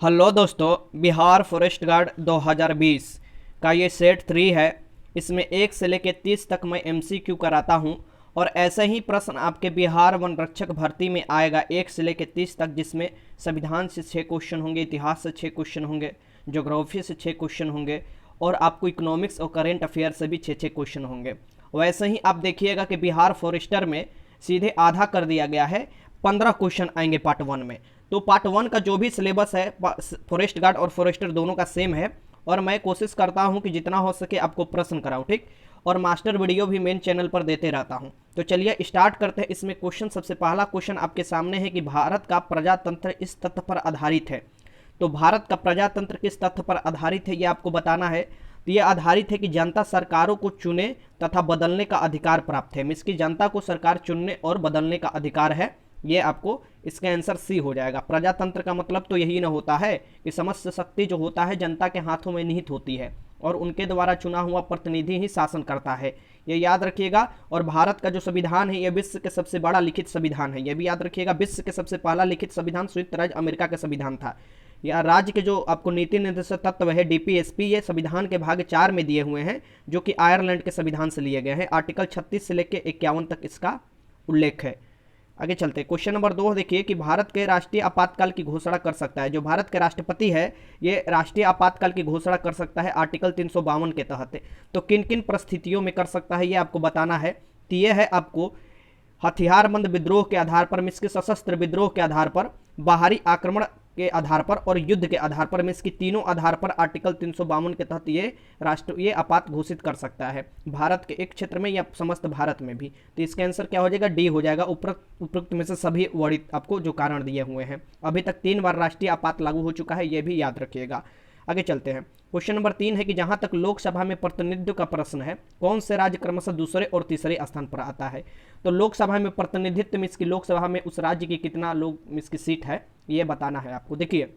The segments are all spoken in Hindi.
हेलो दोस्तों, बिहार फॉरेस्ट गार्ड 2020 का ये सेट 3 है। इसमें 1 से लेकर 30 तक मैं एमसीक्यू कराता हूँ और ऐसे ही प्रश्न आपके बिहार वन रक्षक भर्ती में आएगा 1 से लेकर 30 तक, जिसमें संविधान से 6 क्वेश्चन होंगे, इतिहास से 6 क्वेश्चन होंगे, ज्योग्राफी से 6 क्वेश्चन होंगे और आपको इकोनॉमिक्स और करेंट अफेयर से भी 6 क्वेश्चन होंगे। वैसे ही आप देखिएगा कि बिहार फॉरेस्टर में सीधे आधा कर दिया गया है, 15 क्वेश्चन आएंगे पार्ट 1 में। तो पार्ट 1 का जो भी सिलेबस है फॉरेस्ट गार्ड और फॉरेस्टर दोनों का सेम है और मैं कोशिश करता हूं कि जितना हो सके आपको प्रश्न कराऊं, ठीक। और मास्टर वीडियो भी मेन चैनल पर देते रहता हूं। तो चलिए स्टार्ट करते हैं। इसमें क्वेश्चन, सबसे पहला क्वेश्चन आपके सामने है कि भारत का प्रजातंत्र इस तथ्य पर आधारित है। तो भारत का प्रजातंत्र किस तथ्य पर आधारित है ये आपको बताना है। तो ये आधारित है कि जनता सरकारों को चुने तथा बदलने का अधिकार प्राप्त है। इसकी जनता को सरकार चुनने और बदलने का अधिकार है। ये आपको इसका आंसर सी हो जाएगा। प्रजातंत्र का मतलब तो यही ना होता है कि समस्त शक्ति जो होता है जनता के हाथों में निहित होती है और उनके द्वारा चुना हुआ प्रतिनिधि ही शासन करता है, ये याद रखिएगा। और भारत का जो संविधान है ये विश्व के सबसे बड़ा लिखित संविधान है, ये भी याद रखिएगा। विश्व के सबसे पहला लिखित संविधान संयुक्त राज्य अमेरिका का संविधान था। या राज्य के जो आपको नीति निर्देशक तत्व है डीपीएसपी, ये संविधान के भाग 4 में दिए हुए हैं, जो कि आयरलैंड के संविधान से लिए गए हैं। आर्टिकल 36 से लेकर 51 तक इसका उल्लेख है। आगे चलते हैं। क्वेश्चन नंबर 2 देखिए कि भारत के राष्ट्रीय आपातकाल की घोषणा कर सकता है। जो भारत के राष्ट्रपति है ये राष्ट्रीय आपातकाल की घोषणा कर सकता है आर्टिकल 352 के तहत। तो किन किन परिस्थितियों में कर सकता है ये आपको बताना है। तो ये है आपको हथियारबंद विद्रोह के आधार पर, इसके सशस्त्र विद्रोह के आधार पर, बाहरी आक्रमण के आधार पर और युद्ध के आधार पर, इसकी तीनों आधार पर आर्टिकल 352 के तहत ये आपात घोषित कर सकता है, भारत के एक क्षेत्र में या समस्त भारत में भी। तो इसका आंसर क्या हो जाएगा, डी हो जाएगा। उपरोक्त में से सभी वर्णित आपको जो कारण दिए हुए हैं। अभी तक 3 बार राष्ट्रीय आपात लागू हो चुका है, ये भी याद रखिएगा। आगे चलते हैं। क्वेश्चन नंबर 3 है कि जहां तक लोकसभा में प्रतिनिधित्व का प्रश्न है, कौन से राज्य क्रमशः दूसरे और तीसरे स्थान पर आता है। तो लोकसभा में प्रतिनिधित्व में इसकी लोकसभा में उस राज्य की कितना लोग इसकी सीट है ये बताना है आपको। देखिए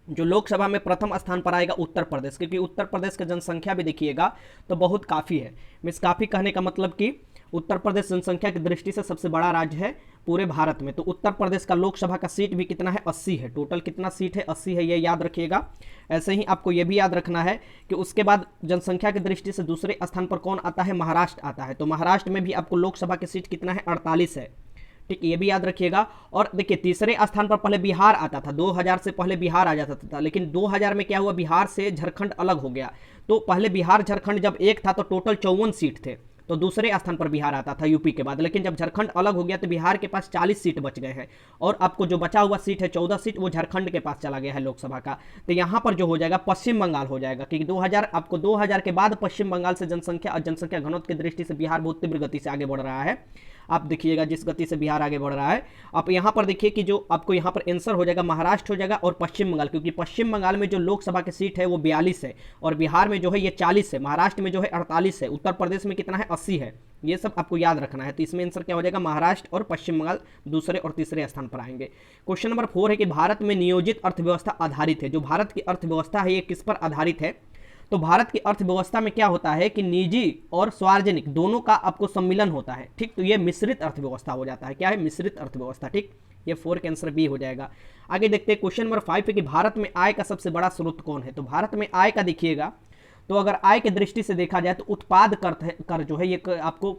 जो लोकसभा में प्रथम स्थान पर आएगा उत्तर प्रदेश, क्योंकि उत्तर प्रदेश की जनसंख्या भी देखिएगा तो बहुत काफ़ी है। मीन्स काफ़ी कहने का मतलब कि उत्तर प्रदेश जनसंख्या की दृष्टि से सबसे बड़ा राज्य है पूरे भारत में। तो उत्तर प्रदेश का लोकसभा का सीट भी कितना है, 80 है। टोटल कितना सीट है, 80 है, ये याद रखिएगा। ऐसे ही आपको ये भी याद रखना है कि उसके बाद जनसंख्या की दृष्टि से दूसरे स्थान पर कौन आता है, महाराष्ट्र आता है। तो महाराष्ट्र में भी आपको लोकसभा की सीट कितना है, 48 है, ठीक, ये भी याद रखिएगा। और देखिए तीसरे स्थान पर पहले बिहार आता था, 2000 से पहले बिहार आ जाता था, लेकिन 2000 में क्या हुआ, बिहार से झारखंड अलग हो गया। तो पहले बिहार झारखंड जब एक था तो टोटल 54 सीट थे, तो दूसरे स्थान पर बिहार आता था यूपी के बाद। लेकिन जब झारखंड अलग हो गया तो बिहार के पास 40 सीट बच गए हैं और आपको जो बचा हुआ सीट है 14 सीट वो झारखंड के पास चला गया है लोकसभा का। तो यहाँ पर जो हो जाएगा पश्चिम बंगाल हो जाएगा, क्योंकि 2000 के बाद पश्चिम बंगाल से जनसंख्या घनत्व की दृष्टि से बिहार बहुत तीव्र गति से आगे बढ़ रहा है। आप देखिएगा जिस गति से बिहार आगे बढ़ रहा है। आप यहाँ पर देखिए कि जो आपको यहाँ पर आंसर हो जाएगा महाराष्ट्र हो जाएगा और पश्चिम बंगाल, क्योंकि पश्चिम बंगाल में जो लोकसभा की सीट है वो 42 है और बिहार में जो है ये 40 है, महाराष्ट्र में जो है 48 है, उत्तर प्रदेश में कितना है, 80 है। ये सब आपको याद रखना है। तो इसमें आंसर क्या हो जाएगा, महाराष्ट्र और पश्चिम बंगाल दूसरे और तीसरे स्थान पर आएंगे। क्वेश्चन नंबर 4 है कि भारत में नियोजित अर्थव्यवस्था आधारित है। जो भारत की अर्थव्यवस्था है ये किस पर आधारित है। तो भारत की अर्थव्यवस्था में क्या होता है कि निजी और सार्वजनिक दोनों का आपको सम्मिलन होता है, ठीक। तो ये मिश्रित अर्थव्यवस्था हो जाता है। क्या है, मिश्रित अर्थव्यवस्था, ठीक। ये 4 का आंसर बी हो जाएगा। आगे देखते हैं। क्वेश्चन नंबर 5 है कि भारत में आय का सबसे बड़ा स्रोत कौन है। तो भारत में आय का देखिएगा तो अगर आय की दृष्टि से देखा जाए तो उत्पाद कर जो है ये आपको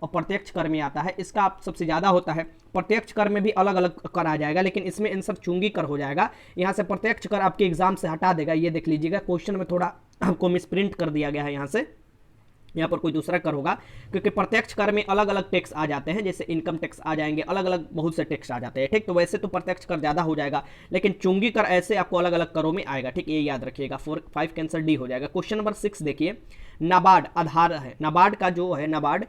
प्रत्यक्ष कर में आता है, इसका आप सबसे ज़्यादा होता है। प्रत्यक्ष कर में भी अलग अलग कर आ जाएगा, लेकिन इसमें आंसर चुंगी कर हो जाएगा। यहाँ से प्रत्यक्ष कर आपके एग्जाम से हटा देगा, ये देख लीजिएगा। क्वेश्चन में थोड़ा आपको मिसप्रिंट कर दिया गया है, यहाँ से यहाँ पर कोई दूसरा कर होगा, क्योंकि प्रत्यक्ष कर में अलग अलग टैक्स आ जाते हैं, जैसे इनकम टैक्स आ जाएंगे, अलग अलग बहुत से टैक्स आ जाते हैं, ठीक। तो वैसे तो प्रत्यक्ष कर ज़्यादा हो जाएगा, लेकिन चुंगी कर ऐसे आपको अलग अलग करों में आएगा, ठीक। ये याद रखिएगा। 5 का आंसर डी हो जाएगा। क्वेश्चन नंबर 6 देखिए, नाबार्ड आधार है। नाबार्ड का जो है, नाबार्ड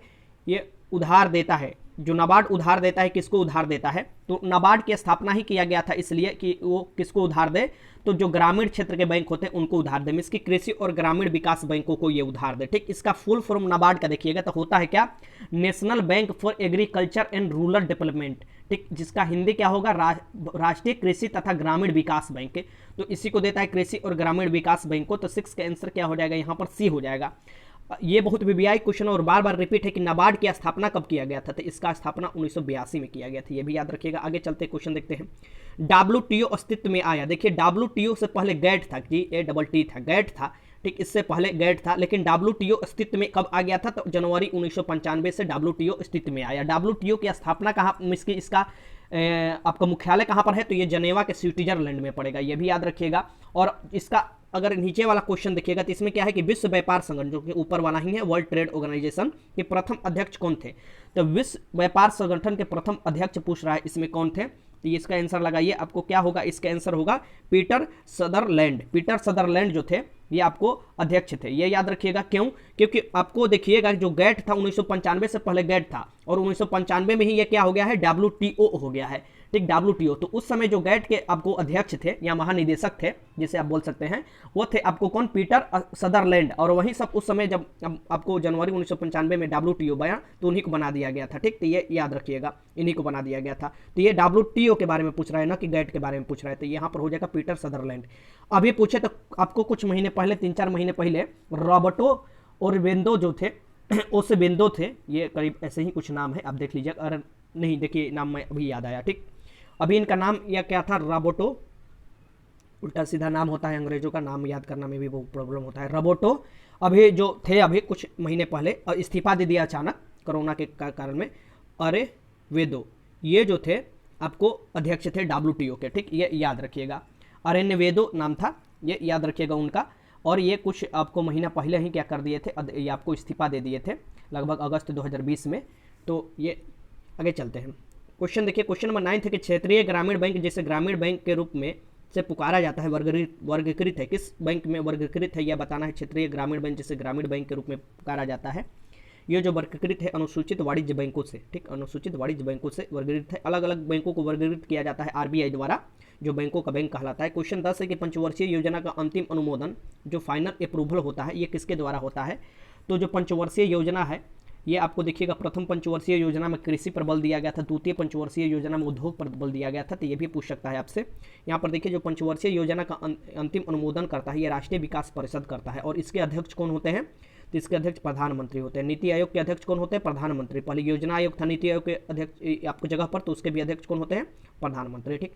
ये उधार देता है। जो नाबार्ड उधार देता है, किसको उधार देता है, तो नाबार्ड की स्थापना ही किया गया था इसलिए कि वो किसको उधार दे, तो जो ग्रामीण क्षेत्र के बैंक होते हैं उनको उधार दे। इसकी कृषि और ग्रामीण विकास बैंकों को ये उधार दे, ठीक। इसका फुल फॉर्म नाबार्ड का देखिएगा तो होता है क्या, national bank for agriculture and rural development, ठीक। जिसका हिंदी क्या होगा, राष्ट्रीय कृषि तथा ग्रामीण विकास बैंक। तो इसी को देता है कृषि और ग्रामीण विकास बैंक को। तो 6 का आंसर क्या हो जाएगा, यहाँ पर सी हो जाएगा। ये बहुत वीवीआई क्वेश्चन और बार बार रिपीट है कि नाबार्ड की स्थापना कब किया गया था, तो इसका स्थापना 1982 में किया गया था, ये भी याद रखिएगा। आगे चलते क्वेश्चन देखते हैं। WTO अस्तित्व में आया, देखिए WTO से पहले गैट था, GATT था, गैट था, ठीक, इससे पहले गैट था, लेकिन WTO अस्तित्व में कब आ गया था, तो जनवरी 1995 से WTO अस्तित्व में आया। WTO की स्थापना कहाँ, इसका आपका मुख्यालय कहाँ पर है, तो ये जनेवा के स्विट्जरलैंड में पड़ेगा, ये भी याद रखिएगा। और इसका अगर नीचे वाला क्वेश्चन देखिएगा तो इसमें क्या है कि विश्व व्यापार संगठन, जो कि ऊपर वाला ही है, वर्ल्ड ट्रेड ऑर्गेनाइजेशन के प्रथम अध्यक्ष कौन थे, तो विश्व व्यापार संगठन के प्रथम अध्यक्ष पूछ रहा है, इसमें कौन थे, तो इसका आंसर लगाइए, आपको क्या होगा, इसका आंसर होगा पीटर सदरलैंड। पीटर सदरलैंड जो थे ये आपको अध्यक्ष थे, ये याद रखिएगा। क्यों, क्योंकि आपको देखिएगा जो गैट था 1995 से पहले गैट था, और 1995 में ही ये क्या हो गया है, WTO हो गया है, ठीक, WTO। तो उस समय जो गैट के आपको अध्यक्ष थे या महानिदेशक थे, जिसे आप बोल सकते हैं, वो थे आपको कौन, पीटर सदरलैंड। और वही सब उस समय जब आपको जनवरी 1995 में WTO बना तो उन्हीं को बना दिया गया था, ठीक, तो ये याद रखिएगा, इन्हीं को बना दिया गया था। तो ये WTO के बारे में पूछ रहा है ना कि गैट के बारे में पूछ रहा है, तो यहाँ पर हो जाएगा पीटर सदरलैंड। अभी पूछे तो आपको कुछ महीने पहले, 3-4 महीने पहले, रॉबर्टो ओरबेंदो जो थे, ओसेबेंदो थे, ये करीब ऐसे ही कुछ नाम है, आप देख लीजिए। अरे नहीं, देखिए नाम मैं अभी याद आया, ठीक, अभी इनका नाम यह क्या था, रॉबर्टो, उल्टा सीधा नाम होता है अंग्रेजों का, नाम याद करना में भी बहुत प्रॉब्लम होता है। रॉबर्टो अभी जो थे, अभी कुछ महीने पहले इस्तीफा दे दिया अचानक कोरोना के कारण में। अरे वेदो, ये जो थे आपको अध्यक्ष थे WTO के, ठीक, ये याद रखिएगा। अरण्य वेदो नाम था, ये याद रखिएगा उनका। और ये कुछ आपको महीना पहले ही क्या कर दिए थे, ये आपको इस्तीफा दे दिए थे लगभग अगस्त 2020 में। तो ये आगे चलते हैं, क्वेश्चन देखिए। क्वेश्चन नंबर 9 है कि क्षेत्रीय ग्रामीण बैंक जिसे ग्रामीण बैंक के रूप में से पुकारा जाता है, वर्गीकृत है, किस बैंक में वर्गीकृत है, यह बताना है। क्षेत्रीय ग्रामीण बैंक जिसे ग्रामीण बैंक के रूप में पुकारा जाता है, ये जो वर्गीकृत है अनुसूचित वाणिज्य बैंकों से, ठीक, अनुसूचित वाणिज्य बैंकों से वर्गीकृत है। अलग अलग बैंकों को वर्गीकृत किया जाता है RBI द्वारा, जो बैंकों का बैंक कहलाता है। क्वेश्चन 10 है कि पंचवर्षीय योजना का अंतिम अनुमोदन, जो फाइनल अप्रूवल होता है, ये किसके द्वारा होता है, तो जो पंचवर्षीय योजना है, ये आपको देखिएगा, प्रथम पंचवर्षीय योजना में कृषि पर बल दिया गया था, द्वितीय पंचवर्षीय योजना में उद्योग पर बल दिया गया था, तो ये भी पूछ सकता है आपसे। यहाँ पर देखिए, जो पंचवर्षीय योजना का अंतिम अनुमोदन करता है, ये राष्ट्रीय विकास परिषद करता है, और इसके अध्यक्ष कौन होते हैं, तो इसके अध्यक्ष प्रधानमंत्री होते हैं। नीति आयोग के अध्यक्ष कौन होते हैं, प्रधानमंत्री। पहले योजना आयोग था नीति आयोग के अध्यक्ष आपको जगह पर, तो उसके भी अध्यक्ष कौन होते हैं, प्रधानमंत्री, ठीक।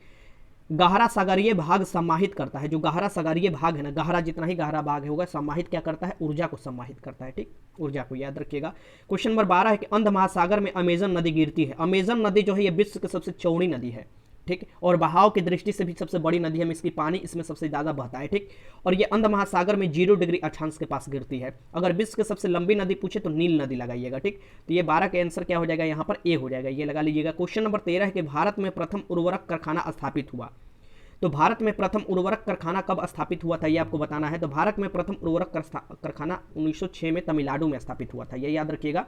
गहरा सागरीय भाग सम्माहित करता है, जो गहरा सागरीय भाग है ना, गहरा जितना ही गहरा भाग होगा, सम्माहित क्या करता है, ऊर्जा को सम्माहित करता है, ठीक, ऊर्जा को याद रखिएगा। क्वेश्चन नंबर 12 है कि अंध महासागर में अमेजन नदी गिरती है। अमेजन नदी जो है ये विश्व की सबसे चौड़ी नदी है, ठीक, और बहाव की दृष्टि से भी सबसे बड़ी नदी है, इसकी पानी इसमें सबसे ज़्यादा बहता है, ठीक। और ये अंध महासागर में 0 डिग्री अक्षांश के पास गिरती है। अगर विश्व की सबसे लंबी नदी पूछे तो नील नदी लगाइएगा, ठीक। तो ये 12 का आंसर क्या हो जाएगा, यहाँ पर ए हो जाएगा, ये लगा लीजिएगा। क्वेश्चन नंबर 13 है कि भारत में प्रथम उर्वरक कारखाना स्थापित हुआ, तो भारत में प्रथम उर्वरक कारखाना कब स्थापित हुआ था, ये आपको बताना है। तो भारत में प्रथम उर्वरक कारखाना 1906 में तमिलनाडु में स्थापित हुआ था, ये याद रखिएगा,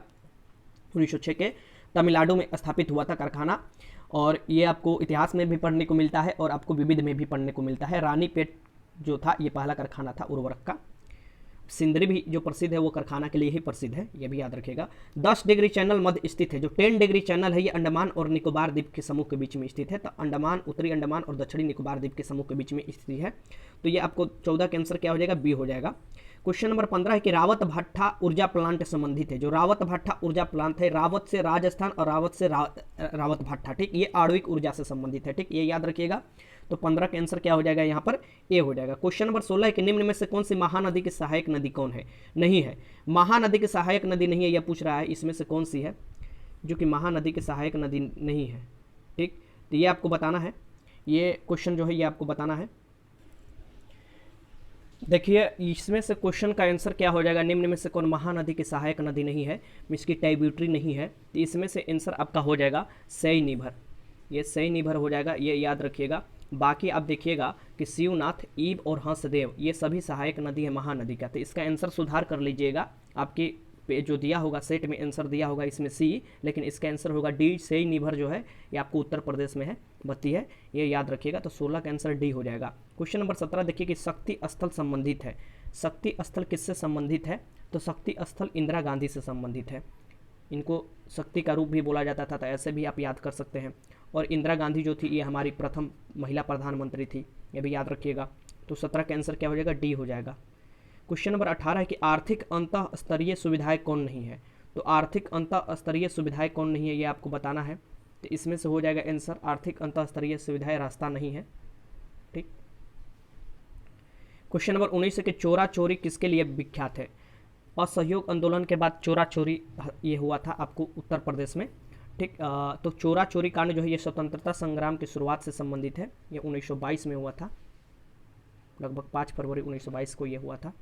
1906 के तमिलनाडु में स्थापित हुआ था कारखाना। और ये आपको इतिहास में भी पढ़ने को मिलता है और आपको विविध में भी पढ़ने को मिलता है। रानीपेट जो था ये पहला कारखाना था उर्वरक का। सिंदरी भी जो प्रसिद्ध है वो कारखाना के लिए ही प्रसिद्ध है, ये भी याद रखिएगा। 10 डिग्री चैनल मध्य स्थित है, जो 10 डिग्री चैनल है ये अंडमान और निकोबार द्वीप के समूह के बीच में स्थित है। तो अंडमान, उत्तरी अंडमान और दक्षिणी निकोबार द्वीप के समूह के बीच में स्थित है। तो ये आपको 14 के आंसर क्या हो जाएगा, बी हो जाएगा। क्वेश्चन नंबर 15 है कि रावत भट्टा ऊर्जा प्लांट संबंधित है, जो रावत भट्टा ऊर्जा प्लांट है, रावत से राजस्थान और रावत से रावत भट्टा, ठीक, ये आणविक ऊर्जा से संबंधित है, ठीक, ये याद रखिएगा। तो 15 का आंसर क्या हो जाएगा, यहाँ पर ए हो जाएगा। क्वेश्चन नंबर 16 है कि निम्न में से कौन सी महानदी की सहायक नदी कौन है, नहीं है, महानदी की सहायक नदी नहीं है, यह पूछ रहा है, इसमें से कौन सी है जो कि महानदी की सहायक नदी नहीं है, ठीक। तो ये आपको बताना है, ये क्वेश्चन जो है ये आपको बताना है। देखिए इसमें से क्वेश्चन का आंसर क्या हो जाएगा, निम्न में से कौन महानदी की सहायक नदी नहीं है, इसकी टाइब्यूटरी नहीं है, तो इसमें से आंसर आपका हो जाएगा सईनिभर, ये सईनिभर हो जाएगा, ये याद रखिएगा। बाकी आप देखिएगा कि शिवनाथ, ईब और हंसदेव ये सभी सहायक नदी है महानदी का, तो इसका आंसर सुधार कर लीजिएगा। आपके पे जो दिया होगा सेट में आंसर दिया होगा इसमें सी, लेकिन इसका आंसर होगा डी, सईनिभर जो है ये आपको उत्तर प्रदेश में है, बत्ती है, ये याद रखिएगा। तो 16 का आंसर डी हो जाएगा। क्वेश्चन नंबर 17 देखिए कि शक्ति स्थल संबंधित है, शक्ति स्थल किससे संबंधित है, तो शक्ति स्थल इंदिरा गांधी से संबंधित है। इनको शक्ति का रूप भी बोला जाता था, तो ऐसे भी आप याद कर सकते हैं। और इंदिरा गांधी जो थी ये हमारी प्रथम महिला प्रधानमंत्री थी, ये भी याद रखिएगा। तो 17 का आंसर क्या हो जाएगा, डी हो जाएगा। क्वेश्चन नंबर 18 है कि आर्थिक अंतः स्तरीय सुविधाएं कौन नहीं है। तो आर्थिक अंतः स्तरीय सुविधाएं कौन नहीं है ये आपको बताना है। तो इसमें से हो जाएगा आंसर आर्थिक अंतः स्तरीय सुविधाएं रास्ता नहीं है। ठीक। क्वेश्चन नंबर 19 है कि चोरा चोरी किसके लिए विख्यात है। असहयोग आंदोलन के बाद चोरा चोरी ये हुआ था आपको उत्तर प्रदेश में। ठीक। तो चोरा चोरी कांड जो है ये स्वतंत्रता संग्राम की शुरुआत से संबंधित है। ये 1922 में हुआ था, लगभग 5 फरवरी 1922 को ये हुआ था।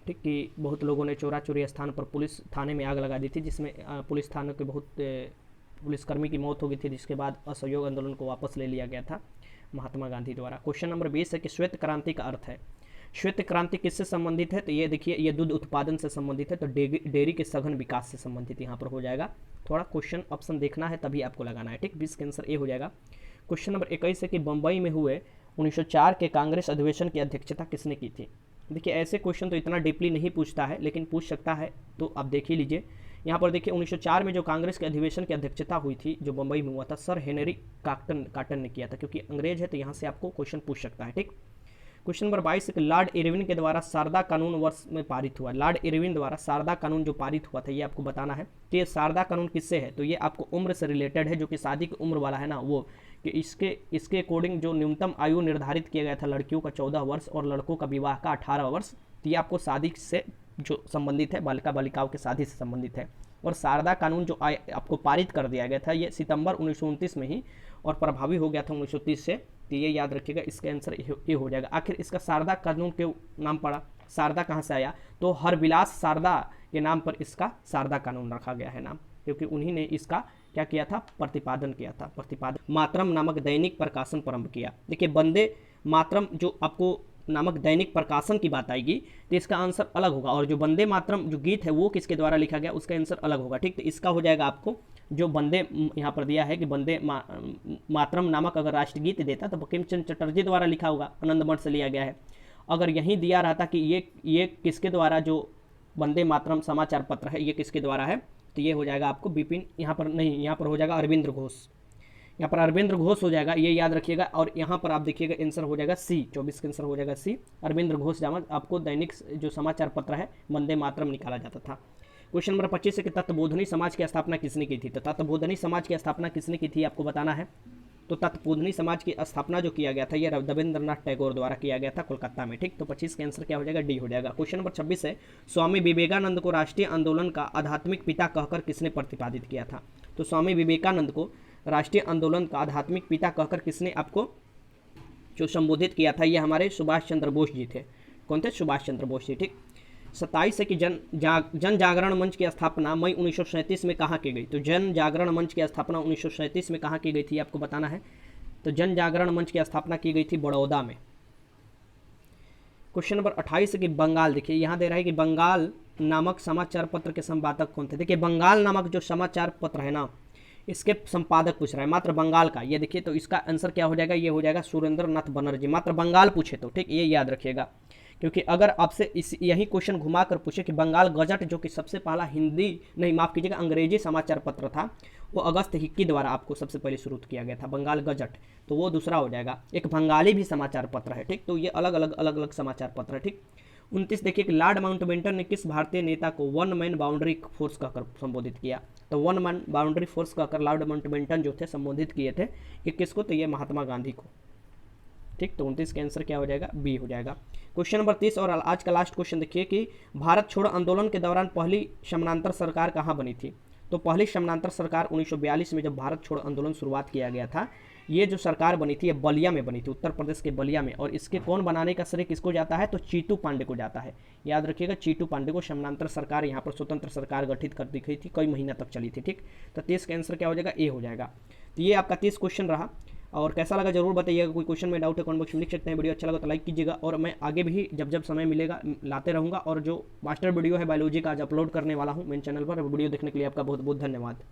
ठीक। कि बहुत लोगों ने चोरा चोरी स्थान पर पुलिस थाने में आग लगा दी थी, जिसमें पुलिस थाने के बहुत पुलिसकर्मी की मौत हो गई थी, जिसके बाद असहयोग आंदोलन को वापस ले लिया गया था महात्मा गांधी द्वारा। क्वेश्चन नंबर 20 है कि श्वेत क्रांति का अर्थ है। श्वेत क्रांति किससे संबंधित है। तो ये देखिए ये दूध उत्पादन से संबंधित है, तो डेयरी के सघन विकास से संबंधित यहाँ पर हो जाएगा। थोड़ा क्वेश्चन ऑप्शन देखना है तभी आपको लगाना है। ठीक। 20 का आंसर ए हो जाएगा। क्वेश्चन नंबर 21 है कि बम्बई में हुए 1904 के कांग्रेस अधिवेशन की अध्यक्षता किसने की थी। देखिए ऐसे क्वेश्चन तो इतना डीपली नहीं पूछता है, लेकिन पूछ सकता है, तो आप देख ही लीजिए। यहाँ पर देखिए 1904 में जो कांग्रेस के अधिवेशन की अध्यक्षता हुई थी जो बम्बई में हुआ था, सर हेनरी काटन ने किया था। क्योंकि अंग्रेज है तो यहाँ से आपको क्वेश्चन पूछ सकता है। ठीक। क्वेश्चन नंबर 22 लॉर्ड इरविन के द्वारा सारदा कानून वर्ष में पारित हुआ। लॉर्ड इरविन द्वारा सारदा कानून जो पारित हुआ था ये आपको बताना है। तो ये सारदा कानून किससे है। तो ये आपको उम्र से रिलेटेड है, जो कि शादी की उम्र वाला है ना, वो कि इसके अकॉर्डिंग जो न्यूनतम आयु निर्धारित किया गया था लड़कियों का 14 वर्ष और लड़कों का विवाह का 18 वर्ष। तो ये आपको शादी से जो संबंधित है, बालिका बालिकाओं की शादी से संबंधित है। और सारदा कानून जो आपको पारित कर दिया गया था ये सितंबर 1929 में ही और प्रभावी हो गया था 1930 से। तो ये याद रखिएगा, इसका आंसर ये हो जाएगा। आखिर इसका सारदा कानून क्यों नाम पड़ा, सारदा कहाँ से आया। तो हरविलास सारदा के नाम पर इसका सारदा कानून रखा गया है नाम, क्योंकि उन्हीं ने इसका क्या किया था, प्रतिपादन किया था। प्रतिपादन मातरम नामक दैनिक प्रकाशन प्रारंभ किया। देखिए वंदे मातरम जो आपको नामक दैनिक प्रकाशन की बात आएगी तो इसका आंसर अलग होगा, और जो वंदे मातरम जो गीत है वो किसके द्वारा लिखा गया उसका आंसर अलग होगा। ठीक। तो इसका हो जाएगा आपको जो वंदे यहाँ पर दिया है कि वंदे मातरम नामक अगर राष्ट्रगीत देता तो बंकिम चंद्र चटर्जी द्वारा लिखा होगा, आनंद मठ से लिया गया है। अगर यहीं दिया रहता कि ये किसके द्वारा जो वंदे मातरम समाचार पत्र है ये किसके द्वारा है, तो ये हो जाएगा आपको बिपिन, यहाँ पर नहीं, यहाँ पर हो जाएगा अरविंद घोष। यहाँ पर अरविंद घोष हो जाएगा, ये याद रखिएगा। और यहाँ पर आप देखिएगा आंसर हो जाएगा सी, 24 का आंसर हो जाएगा सी, अरविंद घोष नामक आपको दैनिक जो समाचार पत्र है वंदे मातरम निकाला जाता था। क्वेश्चन नंबर 25 है कि तत्वबोधनी समाज की स्थापना किसने की थी। तो तत्वबोधनी समाज की स्थापना किसने की थी आपको बताना है। तो तत्वबोधनी समाज की स्थापना जो किया गया था ये रविंद्रनाथ टैगोर द्वारा किया गया था कोलकाता में। ठीक। तो 25 का आंसर क्या हो जाएगा, डी हो जाएगा। क्वेश्चन नंबर 26 है स्वामी विवेकानंद को राष्ट्रीय आंदोलन का आध्यात्मिक पिता कहकर किसने प्रतिपादित किया था। तो स्वामी विवेकानंद को राष्ट्रीय आंदोलन का आध्यात्मिक पिता कहकर किसने आपको जो संबोधित किया था, ये हमारे सुभाष चंद्र बोस जी थे। कौन थे, सुभाष चंद्र बोस जी। ठीक। 27 है कि जन जागरण मंच की स्थापना मई 1937 में कहाँ की गई। तो जन जागरण मंच की स्थापना 1937 में कहाँ की गई थी आपको बताना है। तो जन जागरण मंच की स्थापना की गई थी बड़ौदा में। क्वेश्चन नंबर 28 है कि बंगाल, देखिए यहाँ दे रहा है कि बंगाल नामक समाचार पत्र के संपादक कौन थे। देखिए बंगाल नामक जो समाचार पत्र है ना इसके संपादक पूछ रहा है, मात्र बंगाल का। ये देखिए तो इसका आंसर क्या हो जाएगा, ये हो जाएगा सुरेंद्र नाथ बनर्जी। मात्र बंगाल पूछे तो ठीक, ये याद रखिएगा। क्योंकि अगर आपसे इस यही क्वेश्चन घुमा कर पूछे कि बंगाल गजट जो कि सबसे पहला हिंदी नहीं माफ़ कीजिएगा अंग्रेजी समाचार पत्र था, वो अगस्त हिक्की द्वारा आपको सबसे पहले शुरू किया गया था बंगाल गजट, तो वो दूसरा हो जाएगा। एक बंगाली भी समाचार पत्र है। ठीक। तो ये अलग अलग समाचार पत्र है। ठीक। 29 देखिए कि लॉर्ड माउंटबेटन ने किस भारतीय नेता को वन मैन बाउंड्री फोर्स कहकर संबोधित किया। तो वन मैन बाउंड्री फोर्स कहकर लॉर्ड माउंटबेटन जो थे संबोधित किए थे, ये किसको, तो ये महात्मा गांधी को। ठीक। तो 29 का आंसर क्या हो जाएगा, बी हो जाएगा। क्वेश्चन नंबर 30 और आज का लास्ट क्वेश्चन देखिए कि भारत छोड़ो आंदोलन के दौरान पहली समानांतर सरकार कहाँ बनी थी। तो पहली समानांतर सरकार 1942 में जब भारत छोड़ो आंदोलन शुरुआत किया गया था, ये जो सरकार बनी थी ये बलिया में बनी थी, उत्तर प्रदेश के बलिया में। और इसके कौन बनाने का श्रेय किसको जाता है, तो चीटू पांडे को जाता है। याद रखिएगा चीटू पांडे को समानांतर सरकार यहाँ पर स्वतंत्र सरकार गठित कर दी गई थी, कई महीना तक चली थी। ठीक। तो 30 का आंसर क्या हो जाएगा, ए हो जाएगा। तो ये आपका 30 क्वेश्चन रहा। और कैसा लगा जरूर बताइएगा। कोई क्वेश्चन में डाउट है कमेंट बॉक्स में लिख सकते हैं। वीडियो अच्छा लगा तो लाइक कीजिएगा, और मैं आगे भी जब समय मिलेगा लाते रहूँगा। और जो मास्टर वीडियो है बायोलॉजी का आज अपलोड करने वाला हूँ मेन चैनल पर। वीडियो देखने के लिए आपका बहुत बहुत धन्यवाद।